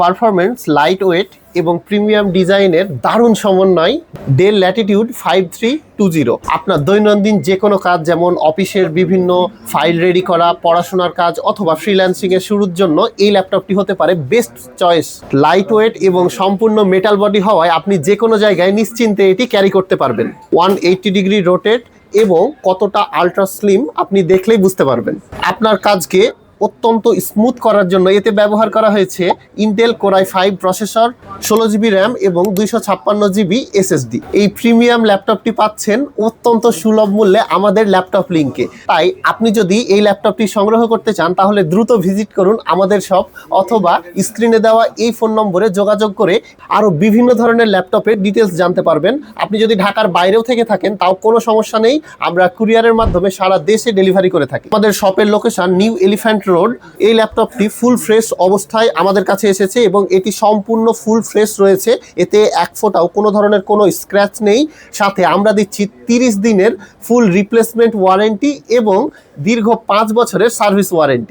Performance, light weight এবং premium ডিজাইনের দারুণ সমন্বয় ডেল ল্যাটিটিউড 5320। আপনার দৈনন্দিন যে কোনো কাজ, যেমন অফিসের বিভিন্ন ফাইল রেডি করা, পড়াশোনার কাজ অথবা ফ্রিল্যান্সিংয়ের শুরুর জন্য এই ল্যাপটপটি হতে পারে বেস্ট চয়েস। লাইট ওয়েট এবং সম্পূর্ণ মেটাল বডি হওয়ায় আপনি যে কোনো জায়গায় নিশ্চিন্তে এটি ক্যারি করতে পারবেন। 180 ডিগ্রি রোটেট এবং কতটা আলট্রা স্লিম আপনি দেখলেই বুঝতে পারবেন। আপনার কাজকে অত্যন্ত স্মুথ করার জন্য এতে ব্যবহার করা হয়েছে Intel core i5 processor, 16 GB RAM এবং 256 জিবি এসএসডি। এই প্রিমিয়াম ল্যাপটপটি পাচ্ছেন অত্যন্ত সুলভ মূল্যে আমাদের ল্যাপটপ লিঙ্কে। তাই আপনি যদি এই ল্যাপটপটি সংগ্রহ করতে চান তাহলে দ্রুত ভিজিট করুন আমাদের শপ, অথবা স্ক্রিনে দেওয়া এই ফোন নম্বরে যোগাযোগ করে আরও বিভিন্ন ধরনের ল্যাপটপের ডিটেলস জানতে পারবেন। আপনি যদি ঢাকার বাইরেও থেকে থাকেন তাও কোনো সমস্যা নেই, আমরা কুরিয়ারের মাধ্যমে সারা দেশে ডেলিভারি করে থাকি। আমাদের শপের লোকেশন নিউ এলিফ্যান্ট রোড। এই ল্যাপটপটি ফুল ফ্রেশ অবস্থায় আমাদের কাছে এসেছে এবং এটি সম্পূর্ণ ফুল ফ্রেশ রয়েছে, এতে এক ফোঁটাও কোনো ধরনের কোনো স্ক্র্যাচ নেই। সাথে আমরা দিচ্ছি 30 দিনের ফুল রিপ্লেসমেন্ট ওয়ারেন্টি এবং দীর্ঘ 5 বছরের সার্ভিস ওয়ারেন্টি।